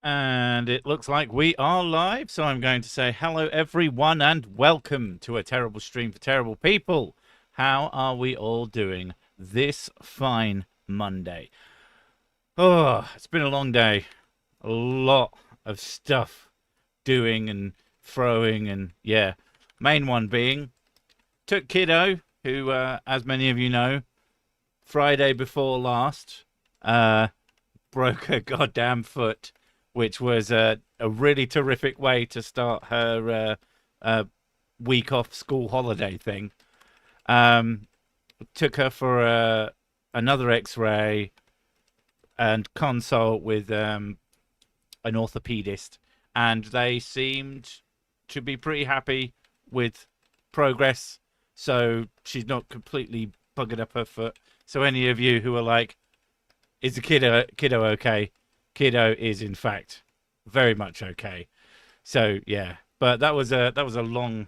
And it looks like we are live, so I'm going to say hello, everyone, and welcome to a terrible stream for terrible people. How are we all doing this fine Monday? Oh, it's been a long day. A lot of stuff doing and throwing, and yeah. Main one being, took Kiddo, who, as many of you know, Friday before last, broke her goddamn foot, which was a really terrific way to start her week off school holiday thing. Um, Took her for another X-ray and consult with an orthopedist, and they seemed to be pretty happy with progress. So she's not completely buggered up her foot. So any of you who are like, "Is the kiddo okay?" Kiddo is in fact very much okay. So yeah, but that was a long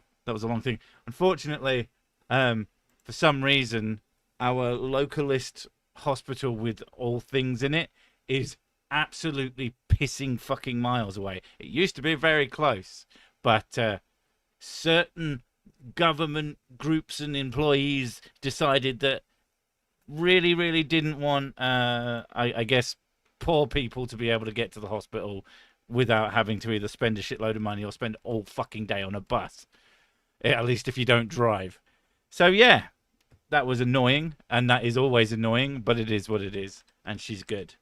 thing. Unfortunately, for some reason, our localist hospital with all things in it is absolutely pissing fucking miles away. It used to be very close, but certain government groups and employees decided that really didn't want, I guess, poor people to be able to get to the hospital without having to either spend a shitload of money or spend all fucking day on a bus. At least if you don't drive. So yeah, that was annoying, and that is always annoying, but it is what it is, and she's good.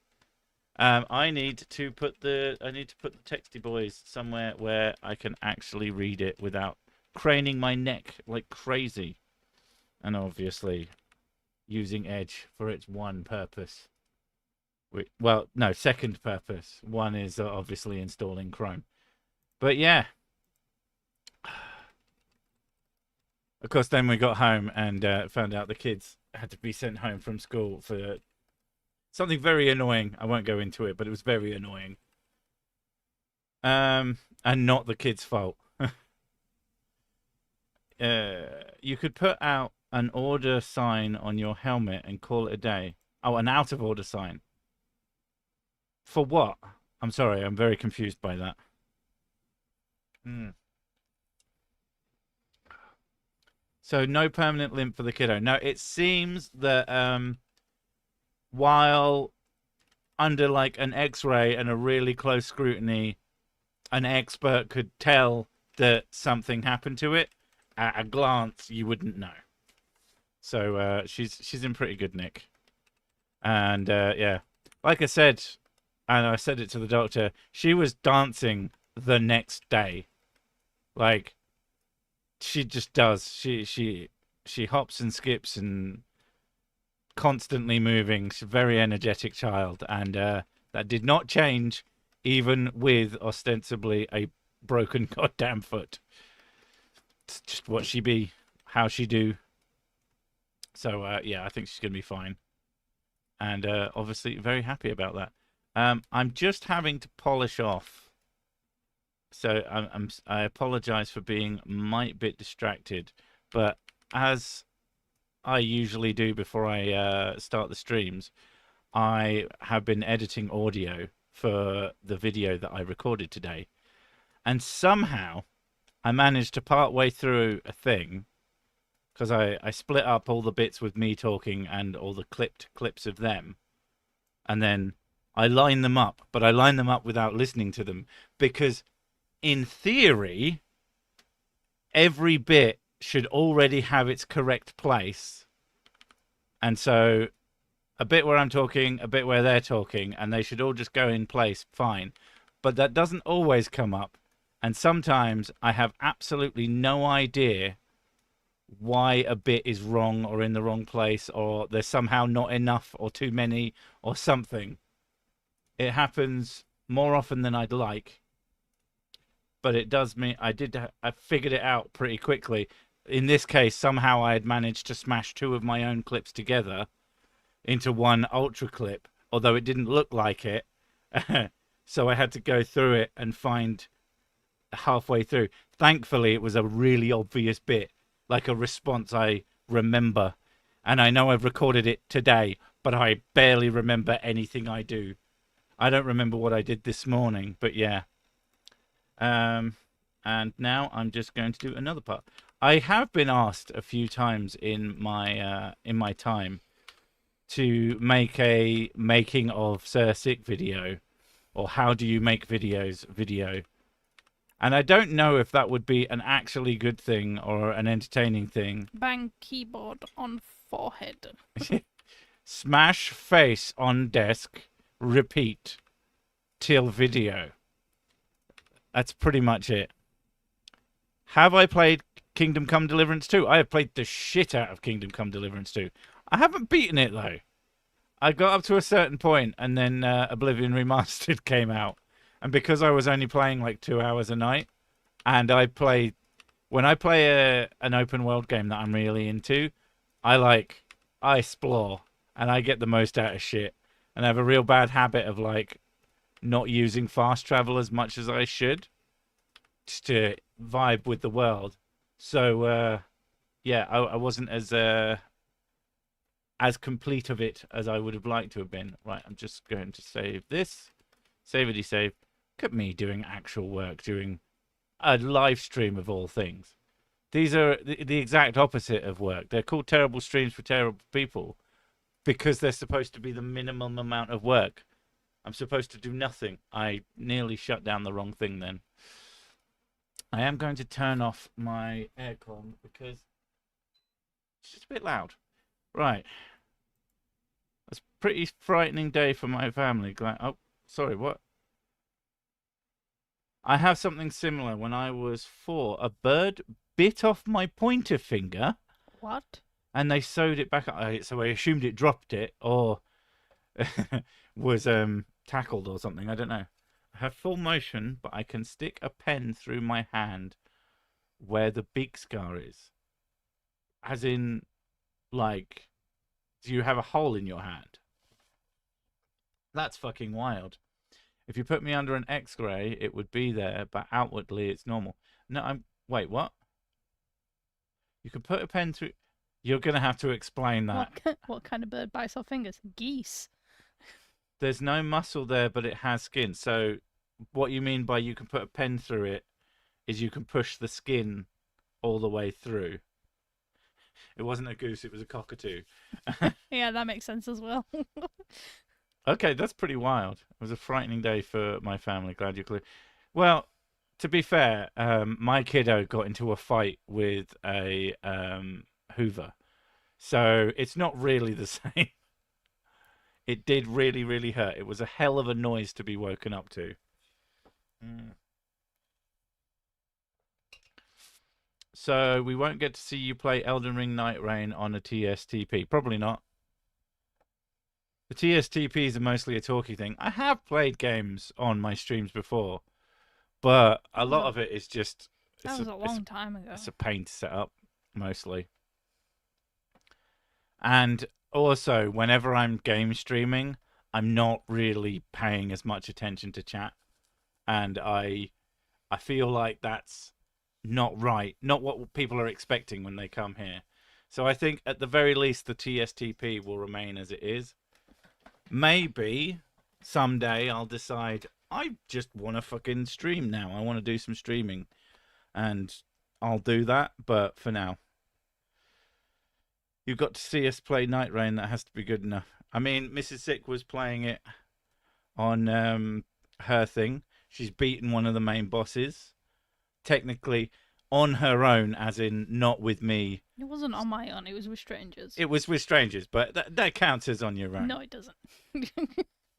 I need to put the texty boys somewhere where I can actually read it without craning my neck like crazy, and obviously using Edge for its one purpose. Well, no, second purpose. One is obviously installing Chrome. But yeah, of course, then we got home and found out the kids had to be sent home from school for something very annoying. I won't go into it, but it was very annoying. And not the kids' fault. You could put out an order sign on your helmet and call it a day. Oh, an out of order sign. For what? I'm sorry, I'm very confused by that. Hmm. So no permanent limp for the kiddo. No, it seems that while under like an X-ray and a really close scrutiny, an expert could tell that something happened to it. At a glance, you wouldn't know. So she's in pretty good nick. And yeah, like I said, and I said it to the doctor, she was dancing the next day. Like she just does. She hops and skips and constantly moving. She's a very energetic child, and that did not change even with ostensibly a broken goddamn foot. It's just what she be, how she do. So yeah, I think she's gonna be fine, and obviously very happy about that. I'm just having to polish off, so I apologize for being might bit distracted, but as I usually do before I start the streams, I have been editing audio for the video that I recorded today, and somehow I managed to part way through a thing because I split up all the bits with me talking and all the clipped clips of them, and then I line them up, but I line them up without listening to them because, in theory, every bit should already have its correct place. And so a bit where I'm talking, a bit where they're talking, and they should all just go in place fine. But that doesn't always come up. And sometimes I have absolutely no idea why a bit is wrong or in the wrong place, or there's somehow not enough or too many or something. It happens more often than I'd like, but it does mean I figured it out pretty quickly. In this case, somehow I had managed to smash two of my own clips together into one ultra clip, although it didn't look like it. So I had to go through it and find halfway through. Thankfully, it was a really obvious bit, like a response I remember. And I know I've recorded it today, but I barely remember anything I do. I don't remember what I did this morning, but yeah. And now I'm just going to do another part. I have been asked a few times in my time to make a making of Sir Sick video, or how do you make videos video. And I don't know if that would be an actually good thing or an entertaining thing. Bang keyboard on forehead. Smash face on desk, repeat till video. That's pretty much it. Have I played Kingdom Come Deliverance 2? I have played the shit out of Kingdom Come Deliverance 2. I haven't beaten it, though. I got up to a certain point, and then Oblivion Remastered came out. And because I was only playing like 2 hours a night, and when I play an open world game that I'm really into, I explore, and I get the most out of shit. And I have a real bad habit of like not using fast travel as much as I should, just to vibe with the world. So yeah, I wasn't as complete of it as I would have liked to have been. Right, I'm just going to save this. Savity save. Look at me doing actual work, doing a live stream of all things. These are the exact opposite of work. They're called terrible streams for terrible people because they're supposed to be the minimum amount of work. I'm supposed to do nothing. I nearly shut down the wrong thing then. I am going to turn off my aircon because it's just a bit loud. Right. It's a pretty frightening day for my family. Oh, sorry, what? I have something similar. When I was 4, a bird bit off my pointer finger. What? And they sewed it back up. So I assumed it dropped it or was tackled or something. I don't know. I have full motion, but I can stick a pen through my hand where the big scar is. As in, like, do you have a hole in your hand? That's fucking wild. If you put me under an X-ray, it would be there, but outwardly it's normal. No, wait, what? You can put a pen through... You're going to have to explain that. What kind of bird bites off fingers? Geese. There's no muscle there, but it has skin. So what you mean by you can put a pen through it is you can push the skin all the way through. It wasn't a goose, it was a cockatoo. Yeah, that makes sense as well. Okay, that's pretty wild. It was a frightening day for my family. Glad you're clear. Well, to be fair, my kiddo got into a fight with a Hoover. So it's not really the same. It did really, really hurt. It was a hell of a noise to be woken up to. So we won't get to see you play Elden Ring Night Rain on a TSTP. Probably not. The TSTPs are mostly a talky thing. I have played games on my streams before, but a lot of it is just... That was a long time ago. It's a pain to set up, mostly. And also, whenever I'm game streaming, I'm not really paying as much attention to chat. And I feel like that's not right. Not what people are expecting when they come here. So I think, at the very least, the TSTP will remain as it is. Maybe someday I'll decide I just want to fucking stream now. I want to do some streaming. And I'll do that, but for now. You've got to see us play Night Rain. That has to be good enough. I mean, Mrs. Sick was playing it on her thing. She's beaten one of the main bosses. Technically on her own, as in not with me. It wasn't on my own, it was with strangers. It was with strangers, but that counts as on your own. No, it doesn't.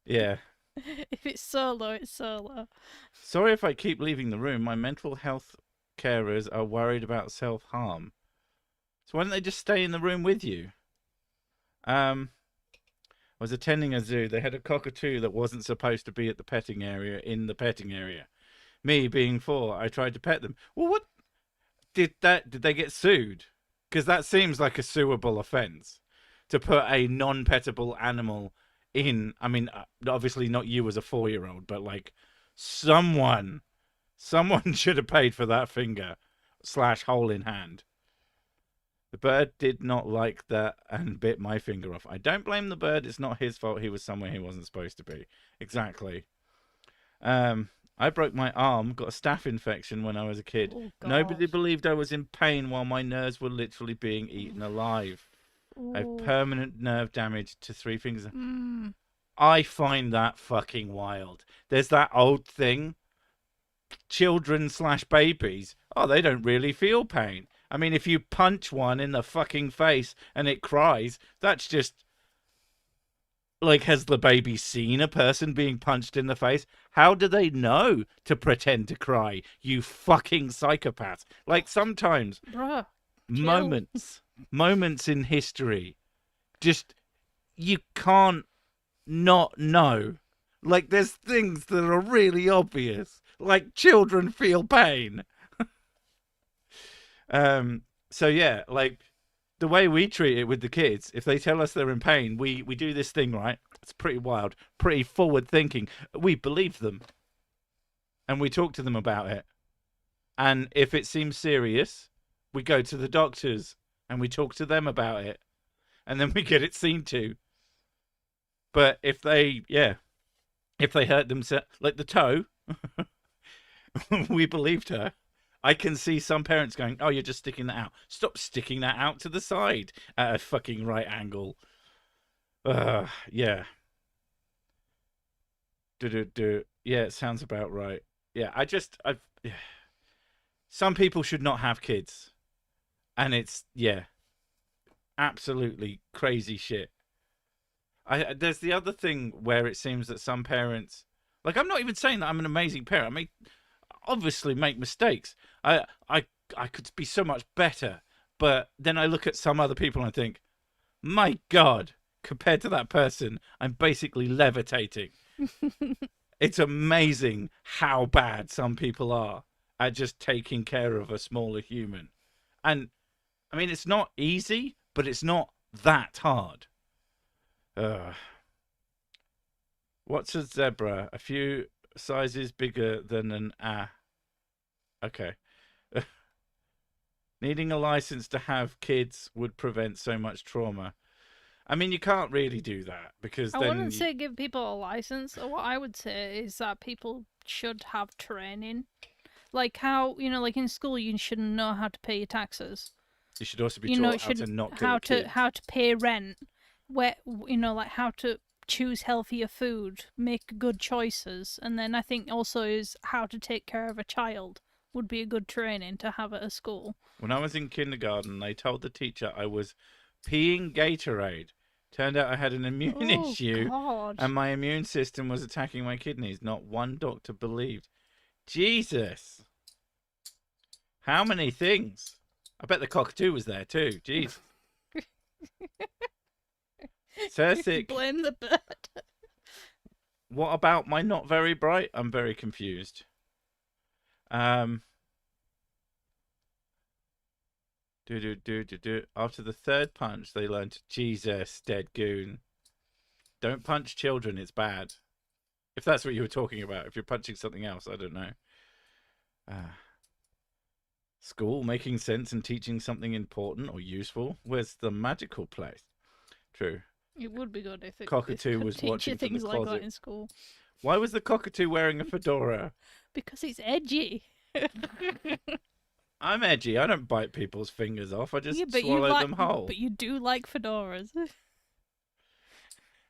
Yeah. If it's solo, it's solo. Sorry if I keep leaving the room. My mental health carers are worried about self-harm. So why don't they just stay in the room with you? I was attending a zoo. They had a cockatoo that wasn't supposed to be at the petting area in the petting area. Me being 4, I tried to pet them. Well, what did they get sued? Because that seems like a suable offence to put a non-pettable animal in. I mean, obviously not you as a 4-year-old, but like someone should have paid for that finger / hole in hand. The bird did not like that and bit my finger off. I don't blame the bird. It's not his fault. He was somewhere he wasn't supposed to be. Exactly. I broke my arm, got a staph infection when I was a kid. Oh Nobody God. believed I was in pain while my nerves were literally being eaten alive. I have Oh. permanent nerve damage to 3 fingers. Mm. I find that fucking wild. There's that old thing. Children/babies. Oh, they don't really feel pain. I mean, if you punch one in the fucking face and it cries, that's just like, has the baby seen a person being punched in the face? How do they know to pretend to cry? You fucking psychopath. Like, sometimes Bruh. Chill. moments in history, just you can't not know. Like, there's things that are really obvious, like children feel pain. So yeah, like the way we treat it with the kids, if they tell us they're in pain, we do this thing, right? It's pretty wild, pretty forward thinking. We believe them and we talk to them about it. And if it seems serious, we go to the doctors and we talk to them about it. And then we get it seen to. But if they hurt themselves, like the toe, we believed her. I can see some parents going, "Oh, you're just sticking that out. Stop sticking that out to the side at a fucking right angle." Yeah. Do. Yeah, it sounds about right. Yeah, yeah. Some people should not have kids, and it's absolutely crazy shit. There's the other thing where it seems that some parents, like, I'm not even saying that I'm an amazing parent. I mean, obviously make mistakes. I could be so much better, but then I look at some other people and I think, my God, compared to that person, I'm basically levitating. It's amazing how bad some people are at just taking care of a smaller human. And I mean, it's not easy, but it's not that hard. What's a zebra? A few sizes bigger than an Okay. Needing a license to have kids would prevent so much trauma. I mean, you can't really do that because I then wouldn't say give people a license. What I would say is that people should have training. Like how, like in school you should know how to pay your taxes. you should also be taught how to not kill a kid. How to pay rent, where like how to choose healthier food, make good choices, and then I think also is how to take care of a child would be a good training to have at a school. When I was in kindergarten, they told the teacher I was peeing Gatorade. Turned out I had an immune issue, God. and my immune system was attacking my kidneys. Not one doctor believed. Jesus. How many things? I bet the cockatoo was there too. Jeez. Cersic. Blame the bird. What about my not very bright? I'm very confused. After the third punch, they learned, Jesus, dead goon. Don't punch children, it's bad. If that's what you were talking about. If you're punching something else, I don't know. School, making sense and teaching something important or useful. Where's the magical place? True. It would be good if it Cockatoo could was teach watching you from the things like closet. that in school. Why was the cockatoo wearing a fedora? Because it's edgy. I'm edgy. I don't bite people's fingers off. I just swallow them whole. But you do like fedoras.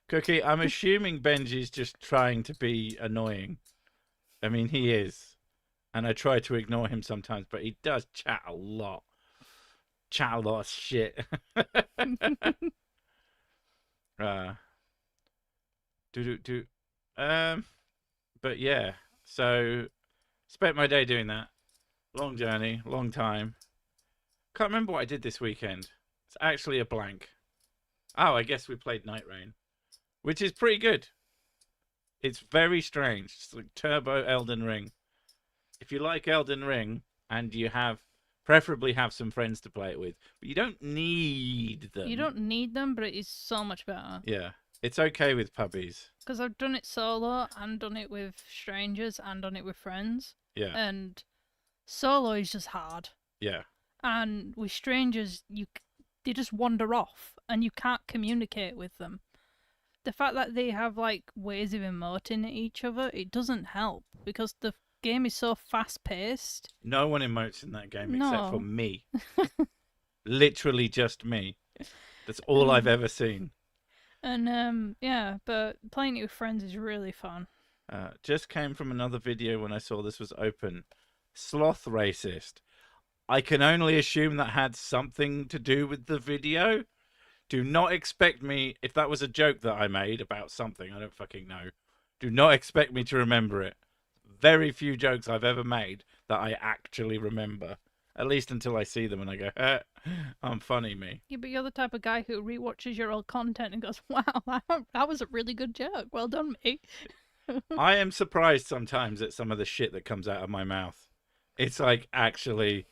Cookie, I'm assuming Benji's just trying to be annoying. I mean, he is. And I try to ignore him sometimes, but he does chat a lot. Chat a lot of shit. But yeah, so spent my day doing that. Long journey, long time. Can't remember what I did this weekend. It's actually a blank. Oh, I guess we played Night Rain, which is pretty good. It's very strange. It's like Turbo Elden Ring. If you like Elden Ring and you preferably have some friends to play it with, but you don't need them. You don't need them, but it is so much better. Yeah, it's okay with puppies. Because I've done it solo and done it with strangers and done it with friends. Yeah. And solo is just hard. Yeah. And with strangers, they just wander off and you can't communicate with them. The fact that they have like ways of emoting at each other, it doesn't help because the game is so fast paced. No one emotes in that game except for No. me. Literally just me. That's all I've ever seen. And yeah, but playing it with friends is really fun. Just came from another video when I saw this was open. Sloth racist. I can only assume that had something to do with the video. Do not expect me, if that was a joke that I made about something, I don't fucking know. Do not expect me to remember it. Very few jokes I've ever made that I actually remember. At least until I see them and I go, I'm funny, me. Yeah, but you're the type of guy who rewatches your old content and goes, wow, that was a really good joke. Well done, me. I am surprised sometimes at some of the shit that comes out of my mouth. It's like actually.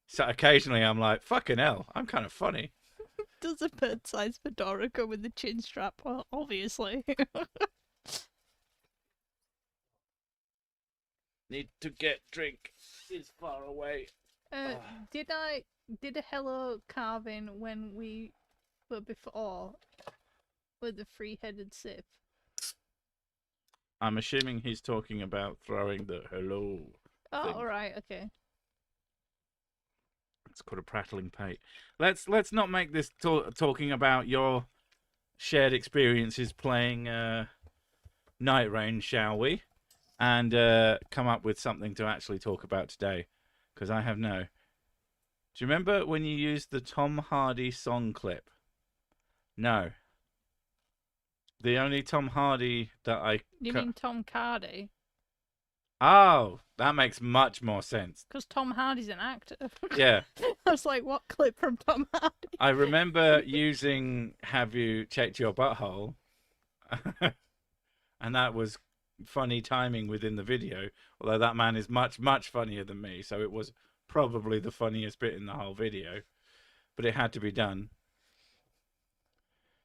So occasionally I'm like, fucking hell, I'm kind of funny. Does a bird-sized fedora come with the chin strap? Well, obviously. Need to get drink. Is far away. Did I did a hello carving when we were before with the three-headed sip? I'm assuming he's talking about throwing the hello. Oh, thing. all right, okay. It's called a prattling pate. Let's not make this talking about your shared experiences playing Night Rain, shall we? And come up with something to actually talk about today, because I have no. Do you remember when you used the Tom Hardy song clip? No. The only Tom Hardy that I. You mean Tom Hardy? Oh, that makes much more sense. Because Tom Hardy's an actor. Yeah. I was like, what clip from Tom Hardy? I remember using "Have you checked your butthole?" and that was funny timing within the video. Although that man is much, much funnier than me, so it was probably the funniest bit in the whole video. But it had to be done.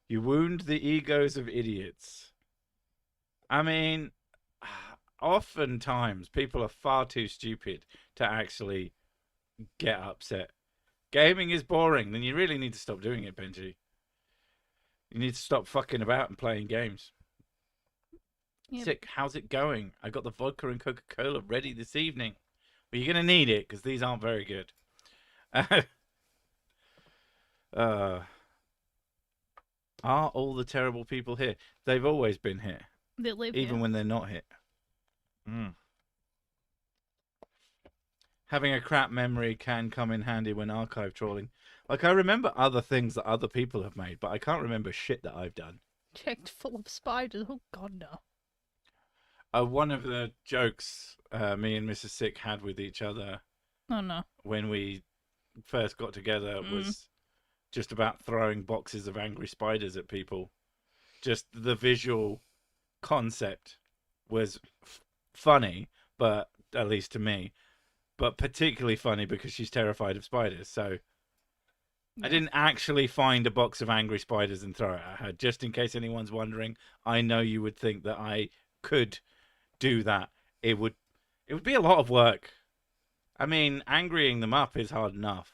You wound the egos of idiots. I mean, oftentimes people are far too stupid to actually get upset. Gaming is boring, then you really need to stop doing it, Benji. You need to stop fucking about and playing games. Yep. Sick, how's it going? I got the vodka and Coca-Cola ready this evening. Well, you're going to need it because these aren't very good. Are all the terrible people here? They've always been here. They live even here. when they're not here. Having a crap memory can come in handy when archive trawling. Like, I remember other things that other people have made, but I can't remember shit that I've done. Checked full of spiders. Oh, God, no. One of the jokes me and Mrs. Sick had with each other when we first got together was just about throwing boxes of angry spiders at people. Just the visual concept was funny, but at least to me, but particularly funny because she's terrified of spiders. So I didn't actually find a box of angry spiders and throw it at her. Just in case anyone's wondering, I know you would think that I could do that. It would be a lot of work. I mean, angrying them up is hard enough.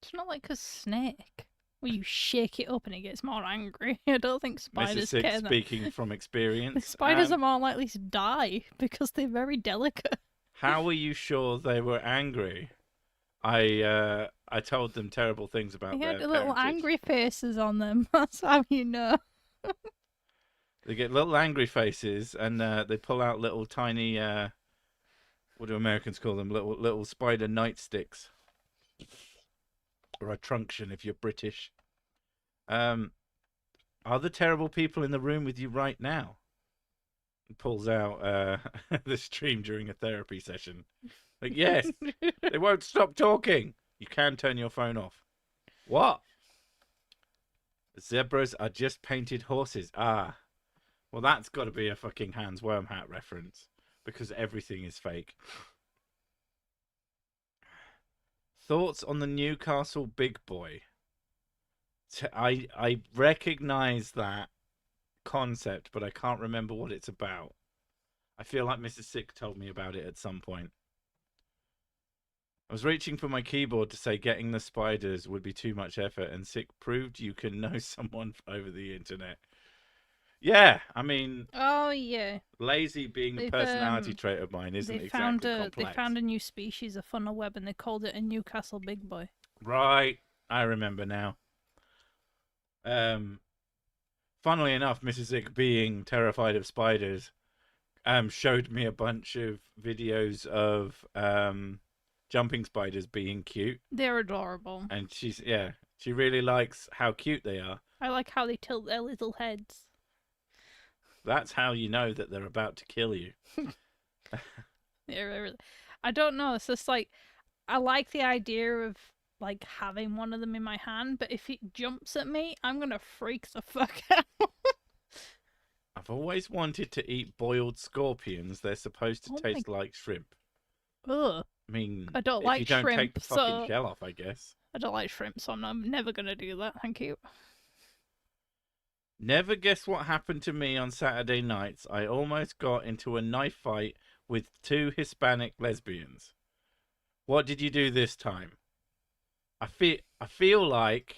It's not like a snake where you shake it up and it gets more angry. I don't think spiders Mrs. care. Six speaking from experience. The spiders are more likely to die because they're very delicate. How are you sure they were angry? I told them terrible things about their They had little parentage. angry faces on them. That's how you know. They get little angry faces, and they pull out little tiny, what do Americans call them? Little spider nightsticks, or a truncheon if you're British. Are the terrible people in the room with you right now? He pulls out the stream during a therapy session. Like, yes, they won't stop talking. You can turn your phone off. What? Zebras are just painted horses. Ah. Well, that's got to be a fucking Hans Wormhat reference, because everything is fake. Thoughts on the Newcastle Big Boy? I recognise that concept, but I can't remember what it's about. I feel like Mrs. Sick told me about it at some point. I was reaching for my keyboard to say getting the spiders would be too much effort, and Sick proved you can know someone over the internet. Yeah, I mean, Oh yeah, lazy being a they've personality trait of mine isn't exactly they complex. found a new species of funnel web and they called it a Newcastle big boy. Right, I remember now. Um, Funnily enough, Mrs. Zick, being terrified of spiders, showed me a bunch of videos of jumping spiders being cute, They're adorable. and she really likes how cute they are. I like how they tilt their little heads. That's how you know that they're about to kill you. I don't know. It's just like I like the idea of like having one of them in my hand, but if it jumps at me, I'm gonna freak the fuck out. I've always wanted to eat boiled scorpions. They're supposed to Oh taste like shrimp. Ugh. I mean, I don't if like you don't shrimp, take the fucking so shell off, I guess. I don't like shrimp, so I'm never gonna do that. Thank you. Never guess what happened to me on Saturday nights. I almost got into a knife fight with two Hispanic lesbians. What did you do this time? I feel like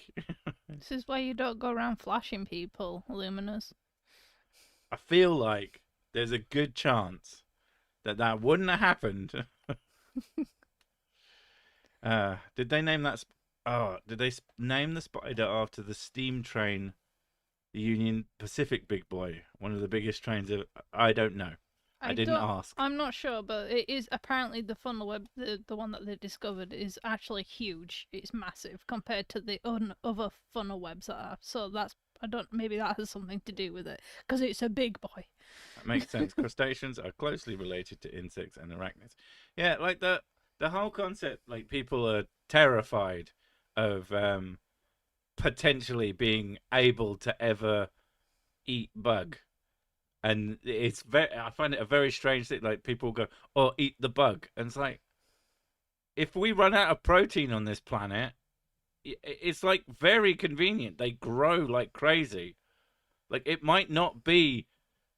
This is why you don't go around flashing people, Luminous. I feel like there's a good chance that wouldn't have happened. Did they name that? Did they name the spider after the steam train, the Union Pacific big boy, one of the biggest trains of? I don't know. I didn't ask. I'm not sure, but it is apparently the funnel web, the one that they discovered, is actually huge. It's massive compared to the other funnel webs that are. So that's maybe that has something to do with it because it's a big boy. That makes sense. Crustaceans are closely related to insects and arachnids. Yeah, like the whole concept. Like people are terrified of potentially being able to ever eat bug. And I find it a very strange thing. Like people go, "Oh, eat the bug," and it's like, if we run out of protein on this planet, it's like very convenient. They grow like crazy. Like it might not be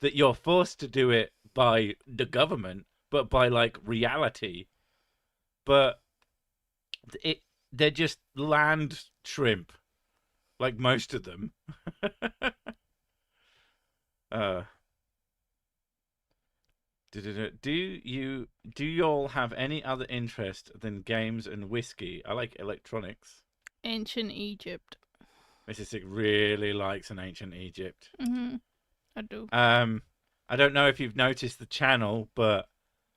that you're forced to do it by the government, but by like reality. But they're just land shrimp, like most of them. uh. Do you all have any other interest than games and whiskey? I like electronics. Ancient Egypt. Mrs. Sick really likes an ancient Egypt. I do. I don't know if you've noticed the channel, but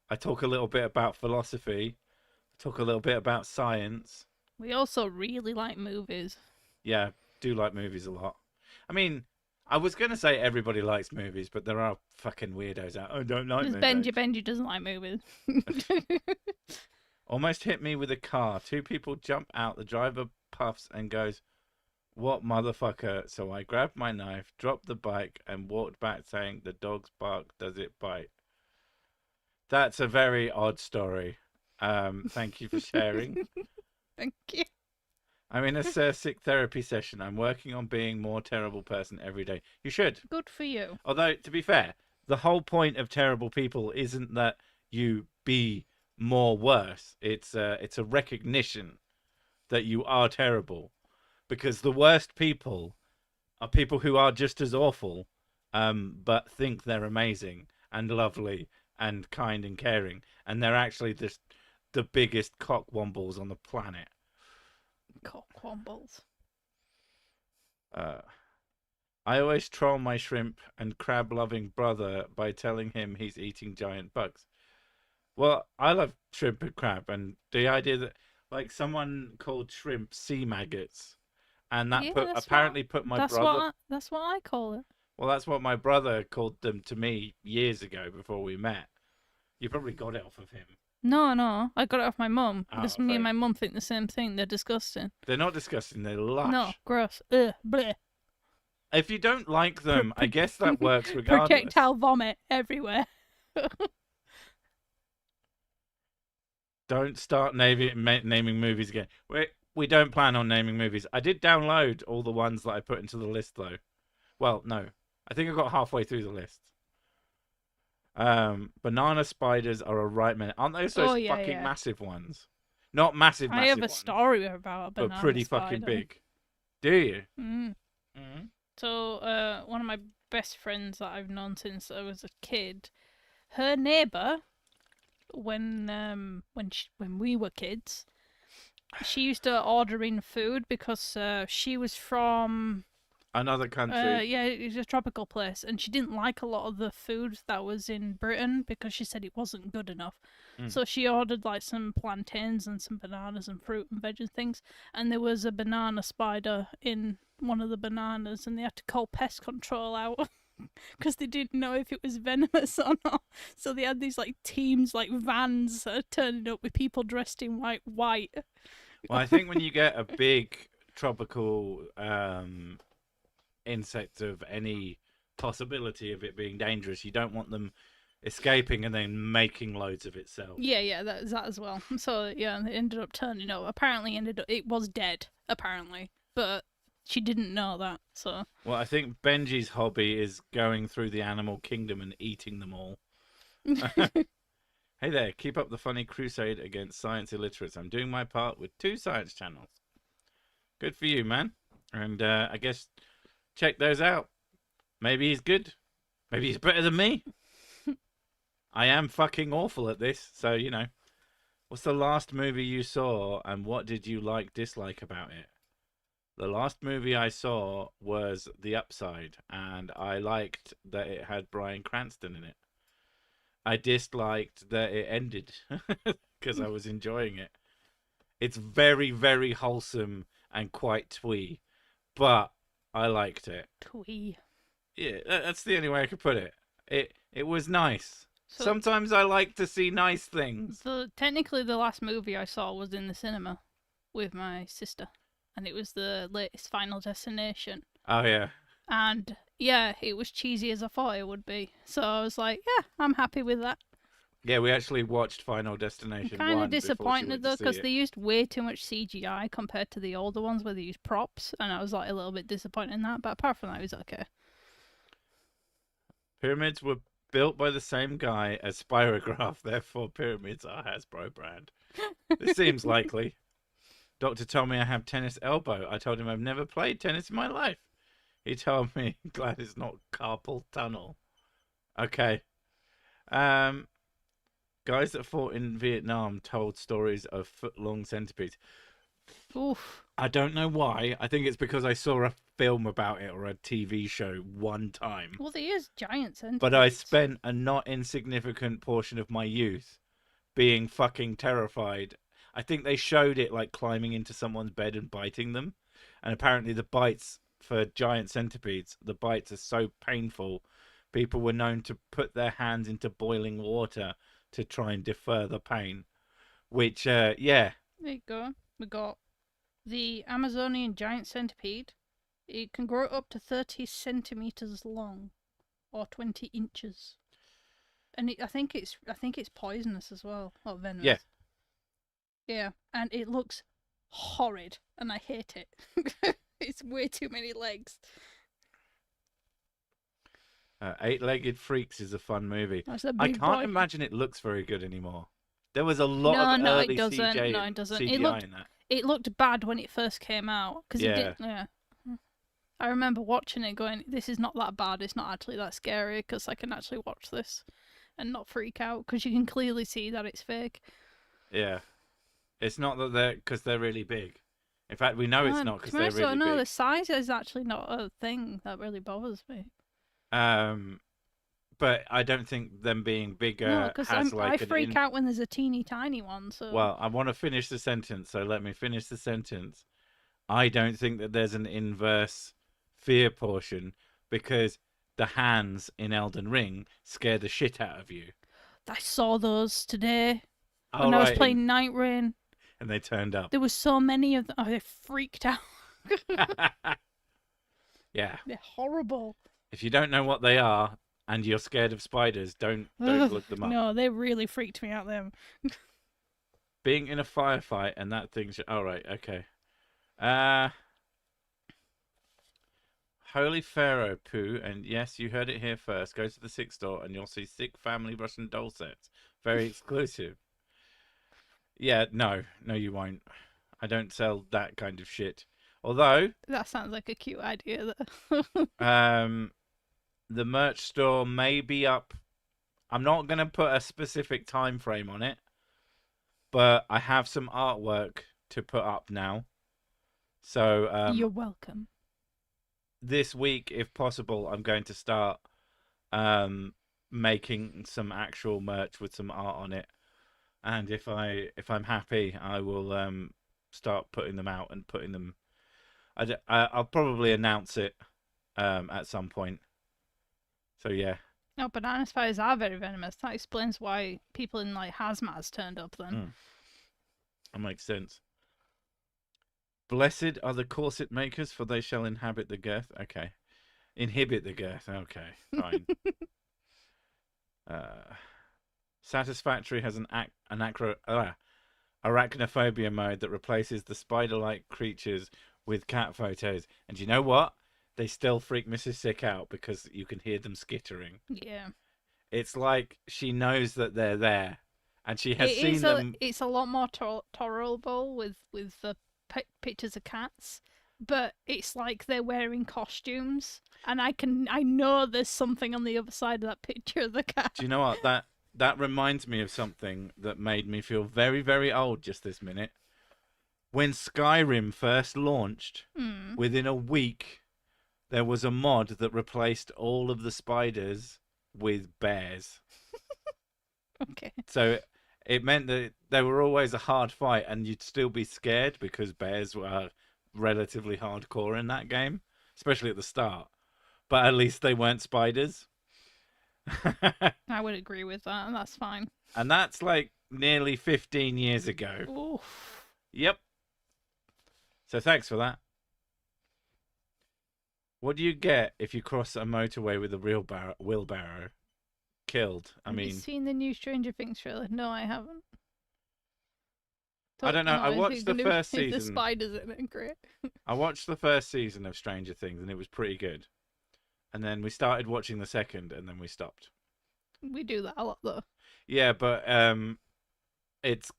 I talk a little bit about philosophy. I talk a little bit about science. We also really like movies. Yeah, do like movies a lot. I mean, I was going to say everybody likes movies, but there are fucking weirdos out. I don't like movies. Benji doesn't like movies. Almost hit me with a car. Two people jump out. The driver puffs and goes, "What motherfucker?" So I grabbed my knife, dropped the bike, and walked back saying, "The dog's bark, does it bite?" That's a very odd story. Thank you for sharing. Thank you. I'm in a sick therapy session. I'm working on being more terrible person every day. You should. Good for you. Although, to be fair, the whole point of terrible people isn't that you be more worse. It's a recognition that you are terrible. Because the worst people are people who are just as awful, but think they're amazing and lovely and kind and caring. And they're actually just the biggest cockwombles on the planet. Cockwombles. I always troll my shrimp and crab loving brother by telling him he's eating giant bugs. Well, I love shrimp and crab, and the idea that like someone called shrimp sea maggots, and that put my brother. That's what I call it. Well, that's what my brother called them to me years ago before we met. You probably got it off of him. No, I got it off my mum. Oh, Because me and my mum think the same thing. They're disgusting. They're not disgusting. They're lush. No, gross. Ugh, bleh. If you don't like them, I guess that works regardless. Projectile vomit everywhere. Don't start naming movies again. We don't plan on naming movies. I did download all the ones that I put into the list, though. Well, no. I think I got halfway through the list. Banana spiders are a right minute. Aren't those fucking massive ones? Not massive, I have a ones, story about a but banana pretty spider. fucking big. Do you? Mm. Mm. So, one of my best friends that I've known since I was a kid, her neighbour, when we were kids, she used to order in food because she was from Another country. yeah, it's a tropical place, and she didn't like a lot of the food that was in Britain because she said it wasn't good enough. Mm. So she ordered like some plantains and some bananas and fruit and veg and things, and there was a banana spider in one of the bananas, and they had to call pest control out because they didn't know if it was venomous or not. So they had these like teams, like vans, turning up with people dressed in white. Well, I think when you get a big tropical insect of any possibility of it being dangerous, you don't want them escaping and then making loads of itself. Yeah, that as well. So yeah, it ended up turning up. Apparently, it was dead. Apparently, but she didn't know that. So Well, I think Benji's hobby is going through the animal kingdom and eating them all. Hey there, keep up the funny crusade against science illiterates. I'm doing my part with 2 science channels. Good for you, man. And I guess check those out. Maybe he's good. Maybe he's better than me. I am fucking awful at this, so you know. What's the last movie you saw, and what did you dislike about it? The last movie I saw was The Upside, and I liked that it had Bryan Cranston in it. I disliked that it ended because I was enjoying it. It's very, very wholesome and quite twee, but I liked it. twee. Yeah, that's the only way I could put it. It was nice. So, Sometimes I like to see nice things. So technically, the last movie I saw was in the cinema with my sister, and it was the latest Final Destination. Oh yeah. And yeah, it was cheesy as I thought it would be. So I was like, yeah, I'm happy with that. Yeah, we actually watched Final Destination. I'm kind 1 of before she disappointed went though to see because it. they used way too much CGI compared to the older ones where they used props, and I was like a little bit disappointed in that. But apart from that, it was okay. Pyramids were built by the same guy as Spirograph, therefore pyramids are Hasbro brand. This seems likely. Doctor told me I have tennis elbow. I told him I've never played tennis in my life. He told me, glad it's not carpal tunnel. Okay. Guys that fought in Vietnam told stories of foot-long centipedes. Oof. I don't know why. I think it's because I saw a film about it or a TV show one time. Well, they use giant centipedes. But I spent a not insignificant portion of my youth being fucking terrified. I think they showed it like climbing into someone's bed and biting them. And apparently the bites for giant centipedes, the bites are so painful. People were known to put their hands into boiling water to try and defer the pain. Which, yeah. There you go. We got the Amazonian giant centipede. It can grow up to 30 centimeters long, or 20 inches. And I think it's poisonous as well, or venomous. Yeah. Yeah, and it looks horrid, and I hate it. It's way too many legs. Eight-Legged Freaks is a fun movie. That's a I big can't boy. imagine it looks very good anymore. There was a lot of early it doesn't. CGI, No, it doesn't. CGI in that. It looked bad when it first came out because Yeah. it did. Yeah. I remember watching it, going, "This is not that bad. It's not actually that scary because I can actually watch this and not freak out because you can clearly see that it's fake." Yeah. It's not that they're really big. In fact, we know it's not because they're really no, big. the size is actually not a thing that really bothers me. But I don't think them being bigger No, because has I freak out when there's a teeny tiny one. So Well, I want to finish the sentence, so let me finish the sentence. I don't think that there's an inverse fear portion because the hands in Elden Ring scare the shit out of you. I saw those today Oh, when I was right, playing Night Rain. and they turned up. There was so many of them. I freaked out. Yeah. They're horrible. If you don't know what they are and you're scared of spiders, don't look them up. No, they really freaked me out. Them. Being in a firefight and that thing. Oh, right, okay. Holy Pharaoh Poo, and yes, you heard it here first. Go to the Sick store and you'll see sick family Russian doll sets. Very exclusive. Yeah, no, you won't. I don't sell that kind of shit. Although, That sounds like a cute idea. Though. um, the merch store may be up. I'm not gonna put a specific time frame on it, but I have some artwork to put up now. So You're welcome. this week, if possible, I'm going to start um, making some actual merch with some art on it. And if I'm happy, I will start putting them out and putting them. I'll probably announce it at some point. So yeah. No, banana spiders are very venomous. That explains why people in like hazmats turned up then. Mm, that makes sense. Blessed are the corset makers, for they shall inhabit the girth. Okay. Inhibit the girth. Okay, fine. Satisfactory has an arachnophobia mode that replaces the spider-like creatures with cat photos. And you know what? They still freak Mrs. Sick out because you can hear them skittering. Yeah. It's like she knows that they're there, and she has seen them. It's a lot more tolerable with the pictures of cats, but it's like they're wearing costumes, and I know there's something on the other side of that picture of the cat. Do you know what? That reminds me of something that made me feel very, very old just this minute. When Skyrim first launched, within a week, there was a mod that replaced all of the spiders with bears. Okay. So it meant that they were always a hard fight, and you'd still be scared because bears were relatively hardcore in that game, especially at the start. But at least they weren't spiders. I would agree with that, and that's fine. And that's like nearly 15 years ago. Oof. Yep. So thanks for that. What do you get if you cross a motorway with a wheelbarrow? Killed. Have you seen the new Stranger Things trailer? No, I haven't. I don't know. I watched the first season. The spiders in it, great. I watched the first season of Stranger Things, and it was pretty good. And then we started watching the second, and then we stopped. We do that a lot, though. Yeah, but it's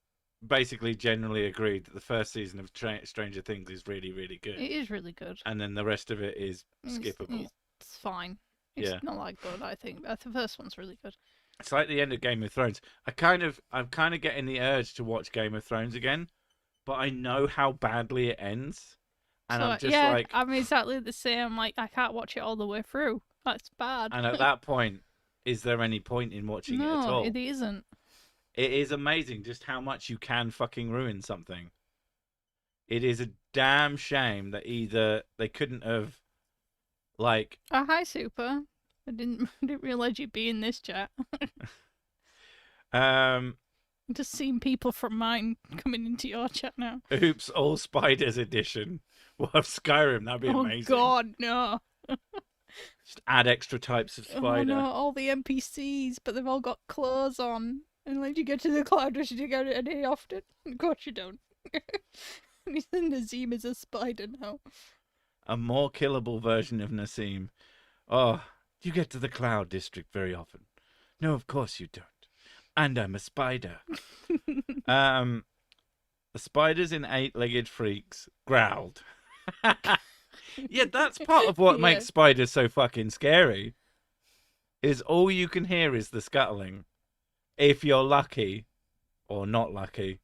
basically generally agreed that the first season of Stranger Things is really, really good. It is really good. And then the rest of it is skippable. It's fine. It's not that good, I think. The first one's really good. It's like the end of Game of Thrones. I'm kind of getting the urge to watch Game of Thrones again, but I know how badly it ends, and so, I'm just like, I'm exactly the same. Like, I can't watch it all the way through. That's bad. And at that point, is there any point in watching it at all? No, it isn't. It is amazing just how much you can fucking ruin something. It is a damn shame that either they couldn't have, like... Oh, hi, Super. I didn't realize you'd be in this chat. Just seeing people from mine coming into your chat now. Oops, all spiders edition. We'll have Skyrim. That'd be amazing. Oh God, no! Just add extra types of spider. Oh no, all the NPCs, but they've all got clothes on. And like, you get to the cloud rush, you get it a day often. Of course you don't. Nazim is a spider now. A more killable version of Nassim. Oh, you get to the Cloud District very often. No, of course you don't. And I'm a spider. The spiders in Eight-Legged Freaks growled. Yeah, that's part of what makes spiders so fucking scary. Is all you can hear is the scuttling. If you're lucky or not lucky.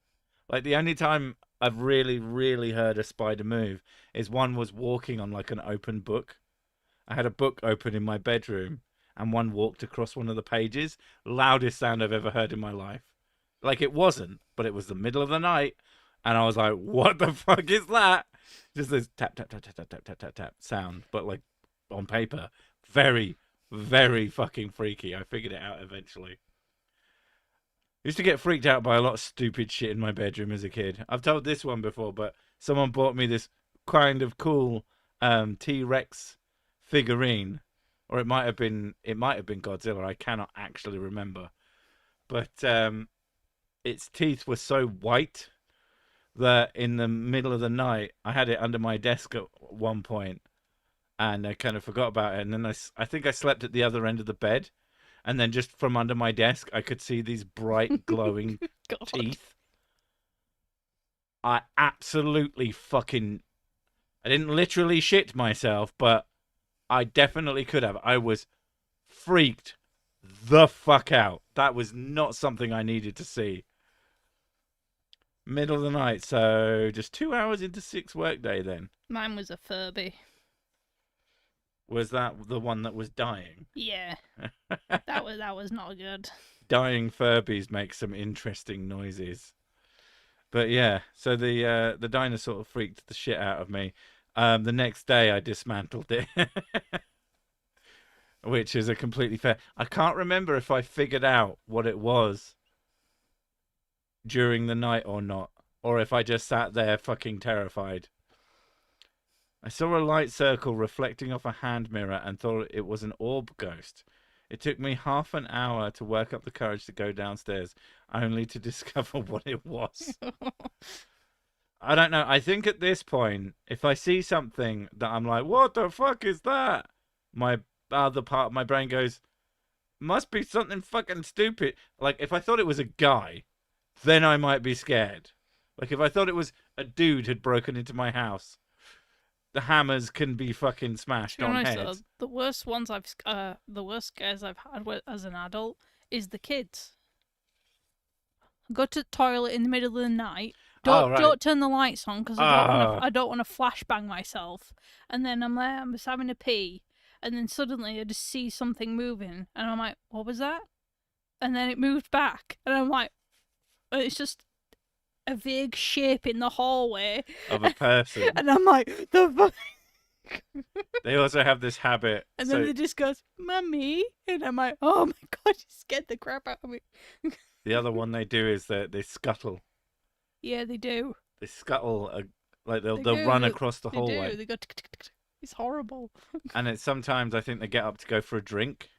Like, the only time I've really, really heard a spider move is one was walking on like an open book. I had a book open in my bedroom and one walked across one of the pages. Loudest sound I've ever heard in my life. Like, it wasn't, but it was the middle of the night and I was like, what the fuck is that? Just this tap, tap, tap, tap, tap, tap, tap, tap, tap sound, but like on paper. Very, very fucking freaky. I figured it out eventually. I used to get freaked out by a lot of stupid shit in my bedroom as a kid. I've told this one before, but someone bought me this kind of cool T-Rex figurine, or it might have been Godzilla. I cannot actually remember, but its teeth were so white that in the middle of the night, I had it under my desk at one point, and I kind of forgot about it. And then I think I slept at the other end of the bed. And then just from under my desk, I could see these bright, glowing teeth. I absolutely fucking... I didn't literally shit myself, but I definitely could have. I was freaked the fuck out. That was not something I needed to see. Middle of the night, so just 2 hours into 6 workday then. Mine was a Furby. Was that the one that was dying? Yeah. that was not good. Dying Furbies make some interesting noises. But yeah, so the dinosaur freaked the shit out of me. The next day I dismantled it. Which is a completely fair. I can't remember if I figured out what it was during the night or not, or if I just sat there fucking terrified. I saw a light circle reflecting off a hand mirror and thought it was an orb ghost. It took me half an hour to work up the courage to go downstairs, only to discover what it was. I don't know. I think at this point, if I see something that I'm like, what the fuck is that? My other part of my brain goes, must be something fucking stupid. Like, if I thought it was a guy, then I might be scared. Like, if I thought it was a dude had broken into my house, the hammers can be fucking smashed on heads. The worst scares I've had as an adult is the kids. Go to the toilet in the middle of the night. Don't turn the lights on because I don't want to flashbang myself. And then I'm there, I'm just having a pee, and then suddenly I just see something moving, and I'm like, what was that? And then it moved back, and I'm like, it's just a vague shape in the hallway of a person. And I'm like, the fuck? They also have this habit. And then it just goes, Mummy. And I'm like, oh my God, you scared the crap out of me. The other one they do is they scuttle. Yeah, they do. They scuttle, like they'll run across the hallway. They go, it's horrible. And it's sometimes I think they get up to go for a drink,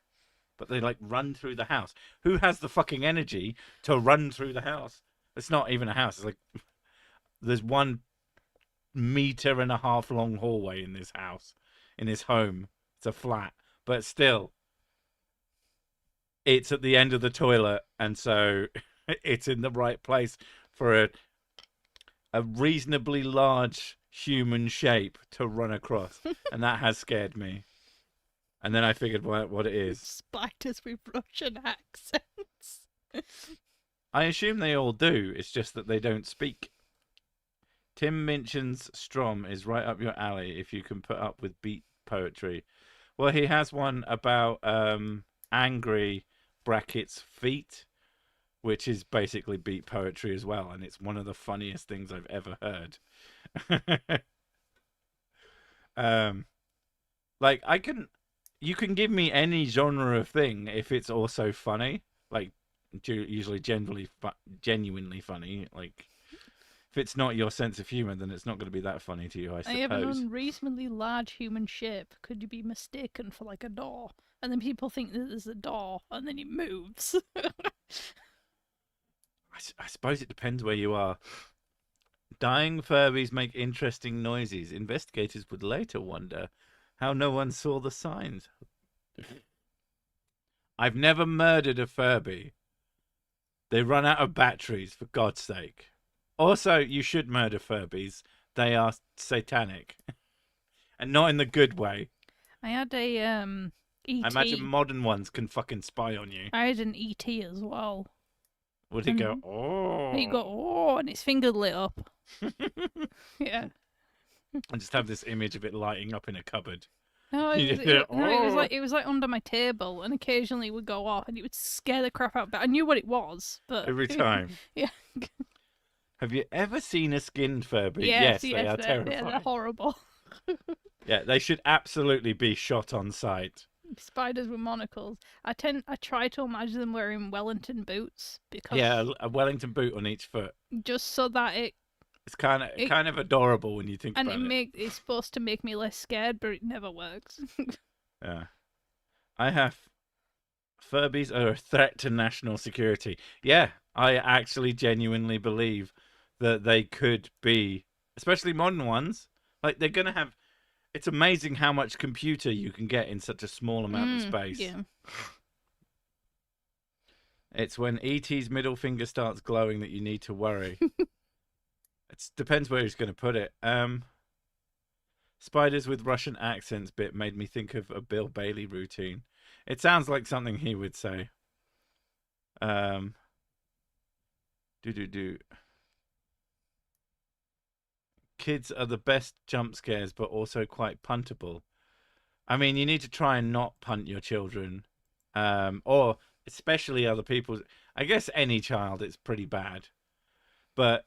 but they like run through the house. Who has the fucking energy to run through the house? It's not even a house. It's like there's 1.5 meter long hallway in this house, in this home. It's a flat, but still, it's at the end of the toilet, and so it's in the right place for a reasonably large human shape to run across, and that has scared me. And then I figured what it is. Spiders with Russian accents. I assume they all do. It's just that they don't speak. Tim mentions Strom is right up your alley if you can put up with beat poetry. Well, he has one about angry brackets feet, which is basically beat poetry as well, and it's one of the funniest things I've ever heard. Like you can give me any genre of thing if it's also funny, like usually genuinely funny. Like if it's not your sense of humor, then it's not going to be that funny to you, I suppose. I have an unreasonably large human shape. Could you be mistaken for like a door? And then people think that there's a door, and then it moves. I suppose it depends where you are. Dying Furbies make interesting noises. Investigators would later wonder how no one saw the signs. I've never murdered a Furby. They run out of batteries, for God's sake. Also, you should murder Furbies. They are satanic. And not in the good way. I had a E.T. I imagine modern ones can fucking spy on you. I had an E.T. as well. Would he go, oh? He go, oh, and his finger lit up. Yeah. I just have this image of it lighting up in a cupboard. No, it was like under my table, and occasionally it would go off, and it would scare the crap out. But I knew what it was. But every time. Yeah. Have you ever seen a skinned Furby? Yes, they are terrifying. Yeah, they're horrible. Yeah, they should absolutely be shot on sight. Spiders with monocles. I try to imagine them wearing Wellington boots because a Wellington boot on each foot, just so that it's kind of adorable when you think about it. It's supposed to make me less scared, but it never works. Yeah, I have Furbies are a threat to national security. Yeah, I actually genuinely believe that they could be, especially modern ones. Like they're gonna have. It's amazing how much computer you can get in such a small amount of space. Yeah. It's when E.T.'s middle finger starts glowing that you need to worry. It depends where he's going to put it. Spiders with Russian accents bit made me think of a Bill Bailey routine. It sounds like something he would say. Um, do do do. Kids are the best jump scares, but also quite puntable. I mean, you need to try and not punt your children, or especially other people's. I guess any child, it's pretty bad. But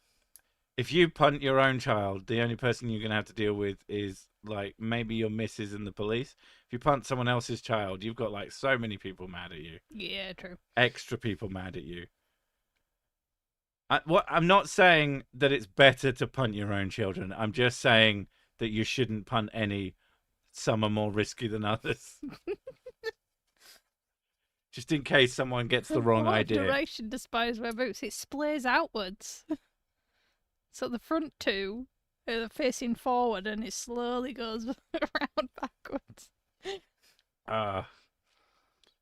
if you punt your own child, the only person you're going to have to deal with is like maybe your missus and the police. If you punt someone else's child, you've got like so many people mad at you. Yeah, true. Extra people mad at you. I'm not saying that it's better to punt your own children. I'm just saying that you shouldn't punt any. Some are more risky than others. Just in case someone gets the wrong What idea. direction do spiders wear boots? It splays outwards. So the front two are facing forward and it slowly goes around backwards. I